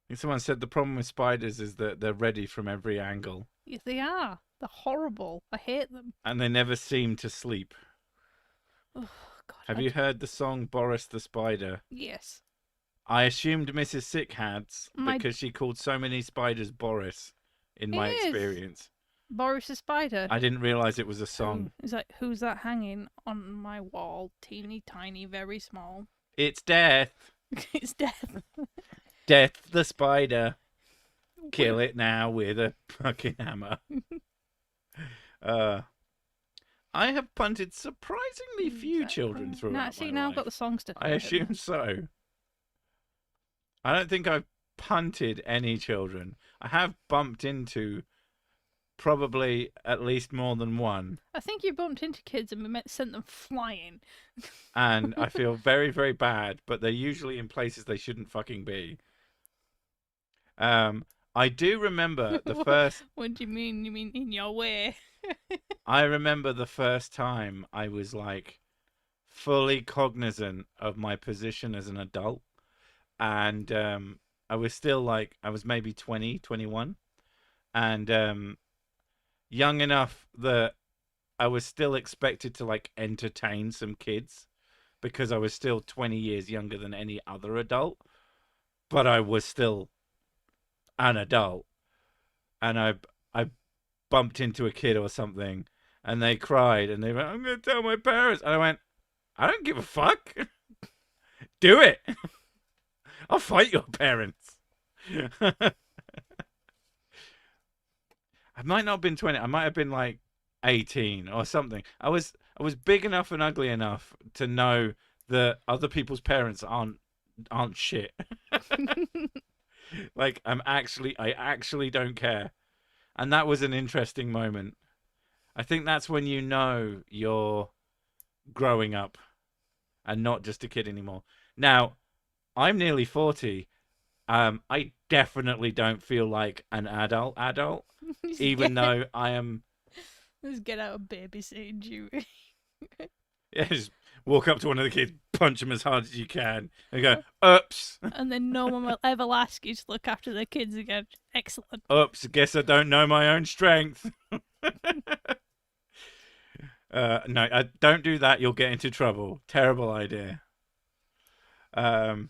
think someone said the problem with spiders is that they're ready from every angle. Yes, they are. They're horrible. I hate them. And they never seem to sleep. Oh, God. Have you heard the song Boris the Spider? Yes. I assumed Mrs. Sick had My- because she called so many spiders Boris in my Yes. experience. Boris the Spider. I didn't realise it was a song. He's like, who's that hanging on my wall? Teeny tiny, very small. It's Death. It's death. Death the Spider. Kill it now with a fucking hammer. I have punted surprisingly few children throughout Nah, my see, now life. I've got the songs to I assume so. I don't think I've punted any children. I have bumped into probably at least more than one, I think you bumped into kids and we sent them flying. and I feel very, very bad, but they're usually in places they shouldn't fucking be. I do remember the first... What do you mean? You mean in your way? I remember the first time I was like fully cognizant of my position as an adult, and I was still like, I was maybe 20, 21, and young enough that I was still expected to like entertain some kids because I was still 20 years younger than any other adult, but I was still an adult, and I bumped into a kid or something, and they cried, and they went, "I'm going to tell my parents," and I went, "I don't give a fuck. Do it. I'll fight your parents." I might not have been 20. I might have been like 18 or something. I was big enough and ugly enough to know that other people's parents aren't shit. Like I actually don't care. And that was an interesting moment. I think that's when you know you're growing up and not just a kid anymore. Now, I'm nearly 40. I definitely don't feel like an adult, even though I am. Let's get out of babysitting duty. Yeah, just walk up to one of the kids, punch them as hard as you can, and go, "Oops, And then no one will ever ask you to look after their kids again. Excellent. oops, guess I don't know my own strength." No, don't do that. You'll get into trouble. Terrible idea. So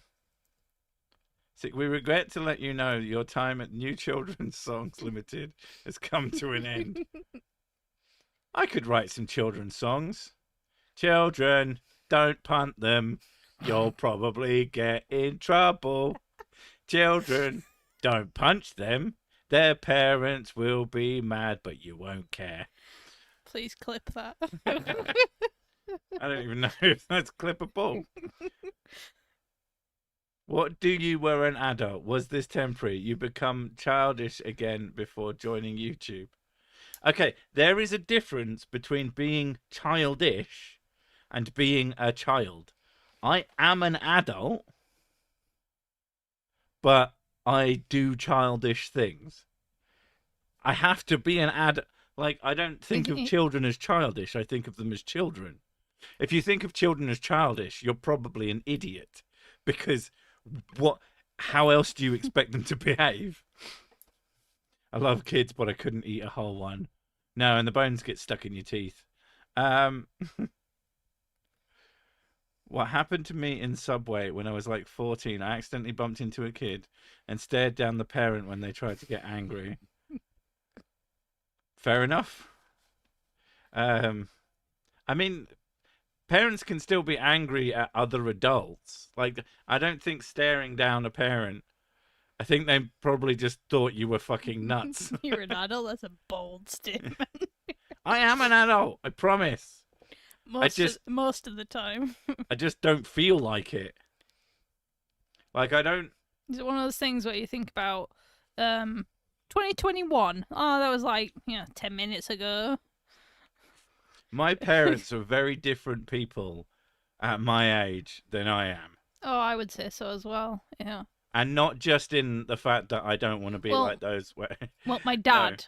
we regret to let you know your time at New Children's Songs Limited has come to an end. I could write some children's songs. Children, don't punt them. You'll probably get in trouble. Children, don't punch them. Their parents will be mad, but you won't care. Please clip that. I don't even know if that's clippable. What do you were an adult? Was this temporary? You become childish again before joining YouTube. Okay, there is a difference between being childish and being a child. I am an adult, but I do childish things. I have to be an adult. Like, I don't think of children as childish. I think of them as children. If you think of children as childish, you're probably an idiot. Because how else do you expect them to behave? I love kids, but I couldn't eat a whole one. No, and the bones get stuck in your teeth. Um, what happened to me in Subway when I was like 14? I accidentally bumped into a kid and stared down the parent when they tried to get angry. Fair enough. Um, I mean, parents can still be angry at other adults. Like, I don't think staring down a parent. I think they probably just thought you were fucking nuts. You're an adult. That's a bold statement. I am an adult. I promise. I Most of the time. I just don't feel like it. Like I don't. Is it one of those things where you think about 2021? Oh, that was like 10 minutes ago. My parents are very different people at my age than I am. Oh, I would say so as well. Yeah. And not just in the fact that I don't want to be like those. Well, my dad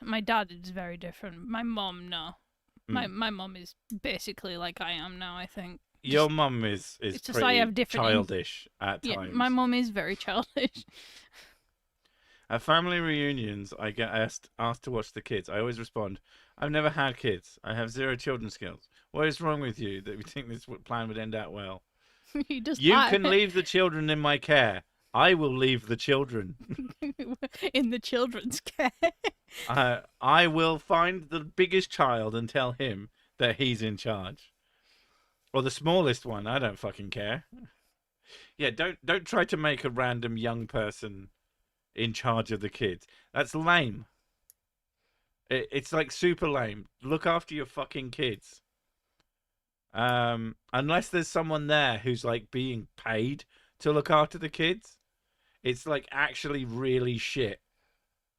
is very different. My mom, no. Mm. My mom is basically like I am now, I think. Your mum is pretty I have different childish at times. Yeah, my mom is very childish. At family reunions, I get asked to watch the kids. I always respond, I've never had kids. I have 0 children skills. What is wrong with you that we think this plan would end out well? You can leave the children in my care. I will leave the children. In the children's care. I will find the biggest child and tell him that he's in charge. Or the smallest one. I don't fucking care. Yeah, don't try to make a random young person in charge of the kids. That's lame. It's like super lame. Look after your fucking kids. Unless there's someone there who's like being paid to look after the kids. It's like actually really shit.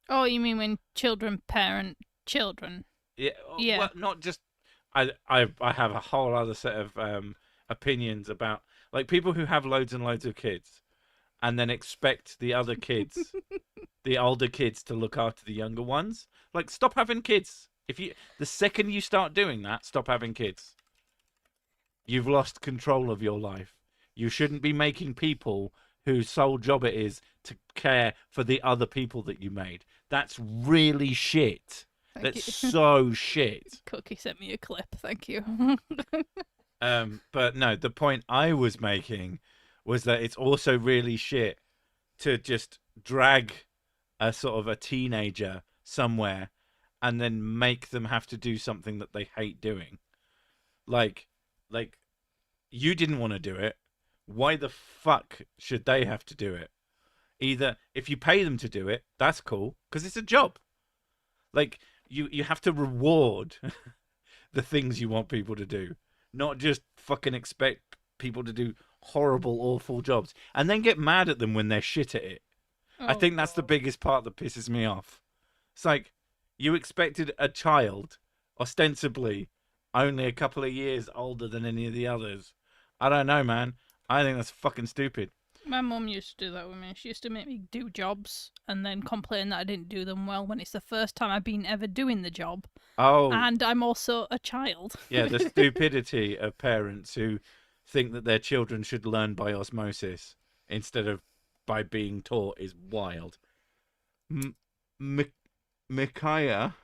Oh, you mean when children parent children? Yeah. Yeah. Well, not just. I have a whole other set of opinions about like people who have loads and loads of kids, and then expect the other kids, the older kids, to look after the younger ones. Like, stop having kids. The second you start doing that, stop having kids. You've lost control of your life. You shouldn't be making people whose sole job it is to care for the other people that you made. That's really shit. That's so shit. Cookie sent me a clip. Thank you. But no, the point I was making was that it's also really shit to just drag a sort of a teenager somewhere and then make them have to do something that they hate doing. Like you didn't want to do it. Why the fuck should they have to do it? Either if you pay them to do it, that's cool because it's a job. Like you have to reward the things you want people to do, not just fucking expect people to do horrible, awful jobs and then get mad at them when they're shit at it. I think that's the biggest part that pisses me off. It's like you expected a child, ostensibly only a couple of years older than any of the others. I don't know, man. I think that's fucking stupid. My mum used to do that with me. She used to make me do jobs and then complain that I didn't do them well when it's the first time I've been ever doing the job. Oh. And I'm also a child. Yeah, the stupidity of parents who think that their children should learn by osmosis instead of by being taught is wild. Micaiah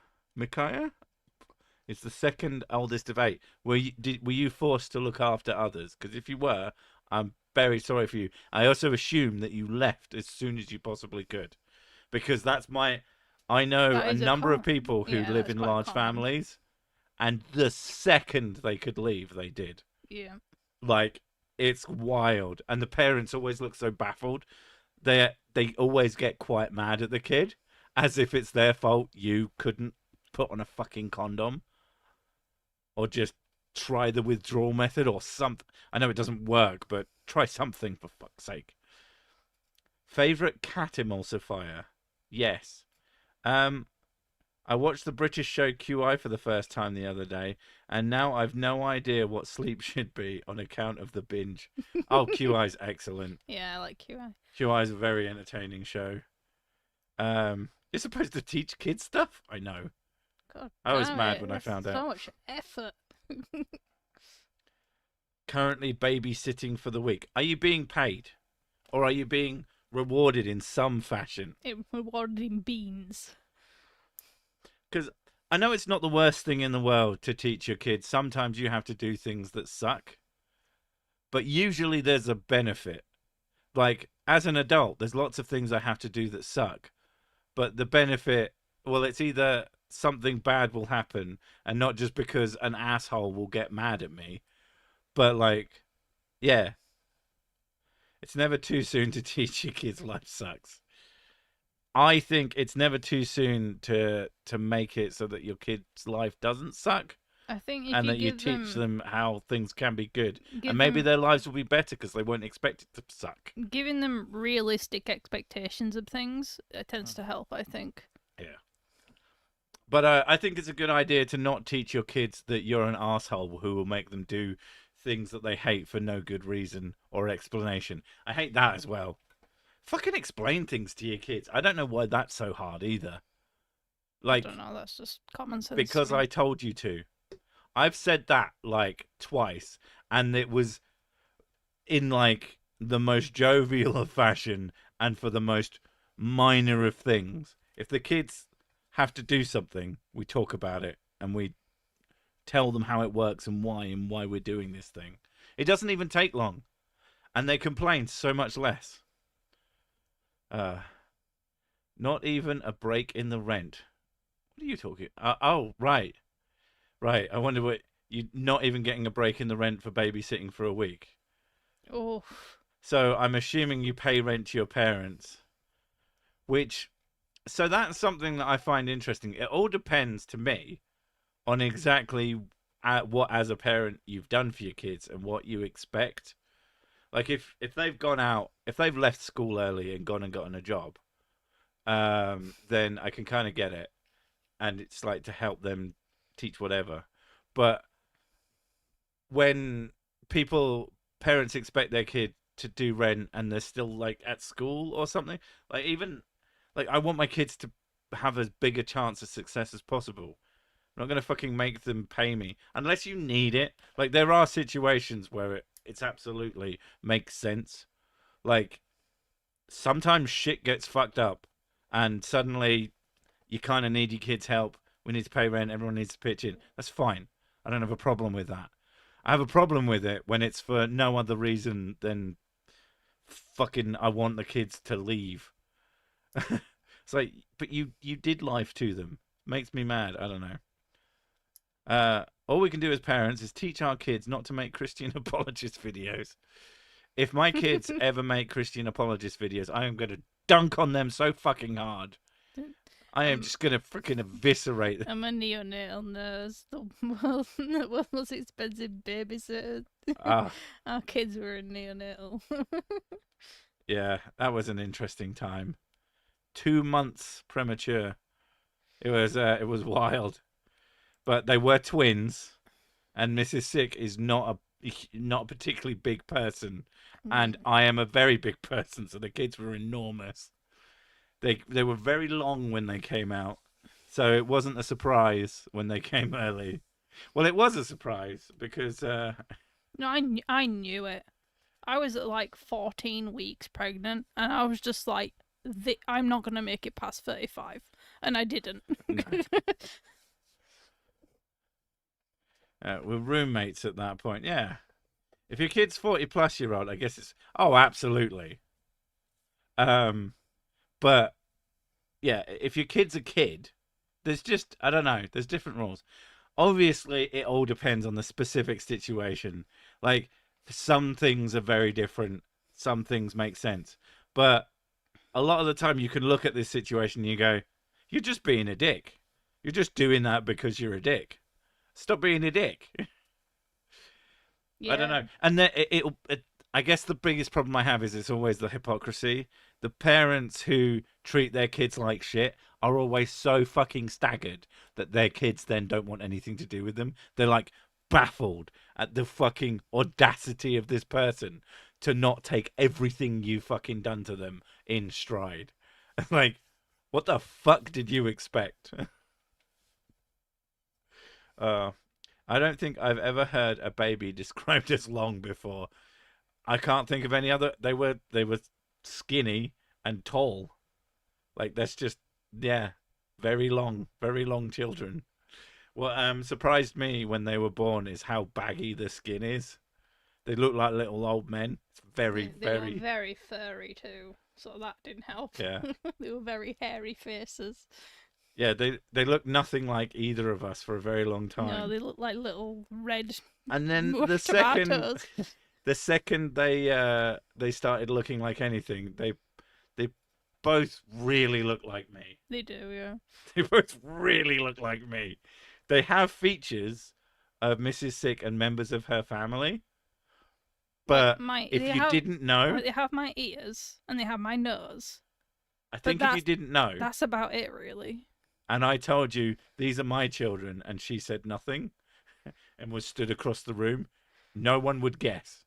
is the second oldest of 8. Were you forced to look after others? Because if you were, I'm very sorry for you. I also assume that you left as soon as you possibly could, because I know a number of people who live in large families, and the second they could leave, they did. Yeah. Like, it's wild, and the parents always look so baffled. They always get quite mad at the kid, as if it's their fault you couldn't put on a fucking condom, or just try the withdrawal method or something. I know it doesn't work, but try something for fuck's sake. Favorite cat emulsifier? Yes. I watched the British show QI for the first time the other day, and now I've no idea what sleep should be on account of the binge. Oh, QI's excellent. Yeah, I like QI. QI is a very entertaining show. You're supposed to teach kids stuff? I know. God, I was mad when I found out. So much effort. Currently babysitting for the week. Are you being paid? Or are you being rewarded in some fashion? Rewarded in beans. Because I know it's not the worst thing in the world to teach your kids. Sometimes you have to do things that suck, but usually there's a benefit. Like, as an adult, there's lots of things I have to do that suck, but the benefit, well, it's either something bad will happen and not just because an asshole will get mad at me, but like, yeah, it's never too soon to teach your kids life sucks. I think it's never too soon to make it so that your kid's life doesn't suck, I think if and you that you give teach them them how things can be good, and give maybe them their lives will be better because they won't expect it to suck. giving them realistic expectations of things, it tends to help, I think. Yeah. But I think it's a good idea to not teach your kids that you're an asshole who will make them do things that they hate for no good reason or explanation. I hate that as well. Fucking explain things to your kids. I don't know why that's so hard either. I Like, don't know, that's just common sense. because I told you to. I've said that like twice, and it was in like the most jovial of fashion and for the most minor of things. If the kids have to do something, we talk about it and we tell them how it works and why we're doing this thing. It doesn't even take long, and they complain so much less. Uh, Not even a break in the rent. What are you talking? Oh, right, right. I wonder what you not even getting a break in the rent for babysitting for a week. Oh, So I'm assuming you pay rent to your parents, which so that's something that I find interesting. It all depends to me on exactly what as a parent you've done for your kids and what you expect. Like if they've gone out, if they've left school early and gone and gotten a job, then I can kind of get it, and it's like to help them teach whatever. But when parents expect their kid to do rent and they're still like at school or something, like even like I want my kids to have as big a chance of success as possible. I'm not gonna fucking make them pay me unless you need it. Like there are situations where it's absolutely makes sense. Like sometimes shit gets fucked up, and suddenly you kind of need your kids' help. We need to pay rent. Everyone needs to pitch in. That's fine. I don't have a problem with that. I have a problem with it when it's for no other reason than fucking I want the kids to leave. It's like, but you did life to them. Makes me mad. I don't know. All we can do as parents is teach our kids not to make Christian apologist videos. If my kids ever make Christian apologist videos, I am going to dunk on them so fucking hard. I am just going to freaking eviscerate them. I'm a neonatal nurse. The world's most expensive babysitter. Ah, Our kids were in neonatal. yeah, that was an interesting time. 2 months premature. It was wild. But they were twins, and Mrs. Sick is not a particularly big person, and I am a very big person, so the kids were enormous. They were very long when they came out, so it wasn't a surprise when they came early. Well, it was a surprise because No, I knew it. I was at like 14 weeks pregnant, and I was just like, I'm not going to make it past 35. And I didn't. we're roommates at that point. Yeah, if your kid's 40+ year old, I guess it's absolutely. But yeah, if your kid's a kid, there's just I don't know. There's different rules. Obviously, it all depends on the specific situation. Like some things are very different. Some things make sense, but a lot of the time you can look at this situation and you go, "You're just being a dick. You're just doing that because you're a dick. Stop being a dick." Yeah. I don't know. And then I guess the biggest problem I have is it's always the hypocrisy. The parents who treat their kids like shit are always so fucking staggered that their kids then don't want anything to do with them. They're like baffled at the fucking audacity of this person to not take everything you fucking done to them in stride. Like, what the fuck did you expect? uh, I don't think I've ever heard a baby described as long before. I can't think of any other. They were skinny and tall. Like that's just very long children. What surprised me when they were born is how baggy the skin is. They look like little old men. It's very, They were very, very furry too, so that didn't help. yeah. They were very hairy faces. Yeah, they look nothing like either of us for a very long No, time. they look like little red And then mushed tomatoes. the second they started looking like anything, they both really look like me. They do, yeah. They both really look like me. They have features of Mrs. Sick and members of her family, Like but if you didn't know, they have my ears and they have my nose. I But think if you didn't know, that's about it, really. and I told you these are my children, and she said nothing and was stood across the room, no one would guess.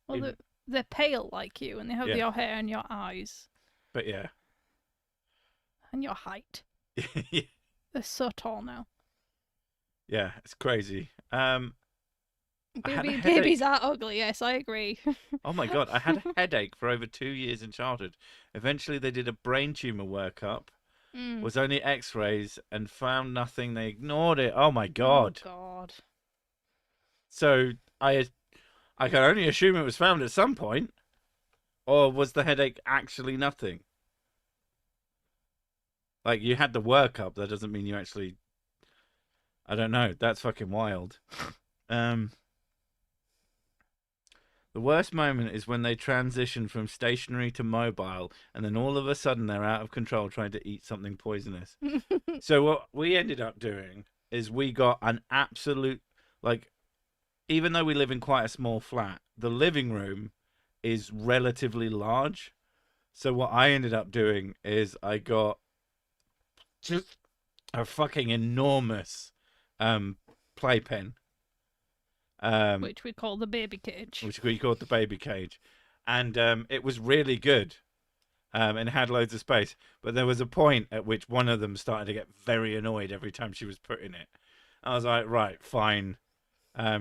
Well, In- they're pale like you, and they have Yeah. your hair and your eyes But yeah, and your height. They're so tall now. yeah, it's crazy. I had a Babies headache. are ugly. Yes, I agree. Oh my god, I had a headache for over 2 years in childhood. Eventually, they did a brain tumor workup. Mm. Was only X-rays and found nothing. They ignored it. Oh my Oh god. God. So I can only assume it was found at some point, or was the headache actually nothing? Like you had the workup, that doesn't mean you actually. I don't know. That's fucking wild. Um. The worst moment is when they transition from stationary to mobile, and then all of a sudden they're out of control trying to eat something poisonous. So what we ended up doing is we got an absolute, like, even though we live in quite a small flat, the living room is relatively large. So what I ended up doing is I got just a fucking enormous playpen. Which we call the baby cage. Which we called the baby cage, and it was really good, and it had loads of space. But there was a point at which one of them started to get very annoyed every time she was put in it. I was like, right, fine.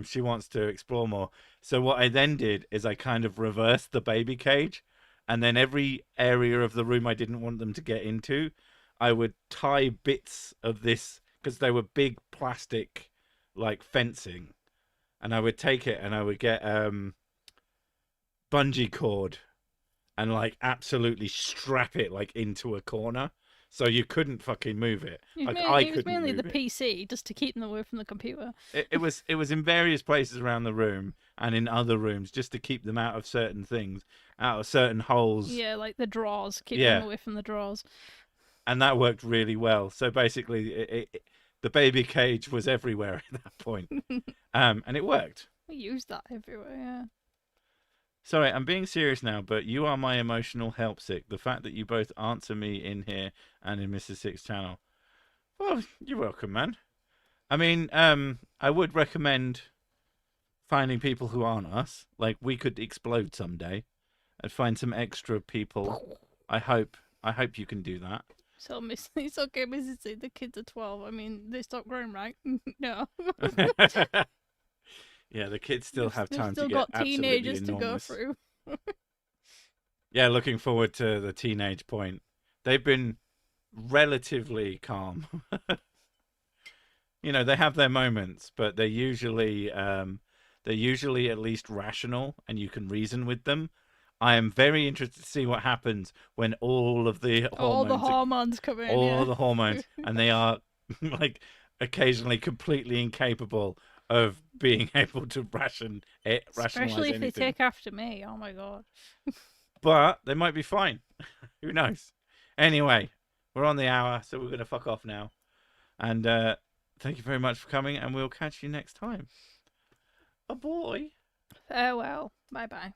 She wants to explore more. So what I then did is I kind of reversed the baby cage, and then every area of the room I didn't want them to get into, I would tie bits of this because they were big plastic, like fencing, and I would take it and I would get bungee cord and like absolutely strap it like into a corner so you couldn't fucking move it. Like I It was couldn't mainly move the it. PC, just to keep them away from the computer. It was in various places around the room and in other rooms just to keep them out of certain things, out of certain holes. Yeah, like the drawers, keep Yeah. them away from the drawers. And that worked really well. So basically, the baby cage was everywhere at that point, and it worked. We use that everywhere, yeah. Sorry, I'm being serious now, but you are my emotional helpsick. The fact that you both answer me in here and in Mr. Six channel. Well, you're welcome, man. I mean, I would recommend finding people who aren't us. Like, we could explode someday and find some extra people. I hope you can do that. So, it's okay, Mrs. C, the kids are 12. I mean, they stop growing, right? No. Yeah, the kids still have time still to get got absolutely teenagers enormous. to go through. Yeah, looking forward to the teenage point. They've been relatively calm. You know, they have their moments, but they're usually at least rational, and you can reason with them. I am very interested to see what happens when all of the Hormones come in. all Yeah. the hormones, and they are like occasionally completely incapable of being able to rationalize Especially if anything. they take after me. Oh my God. But they might be fine. Who knows? Anyway, we're on the hour, so we're going to fuck off now. And thank you very much for coming, and we'll catch you next time. A boy. Farewell. Bye bye.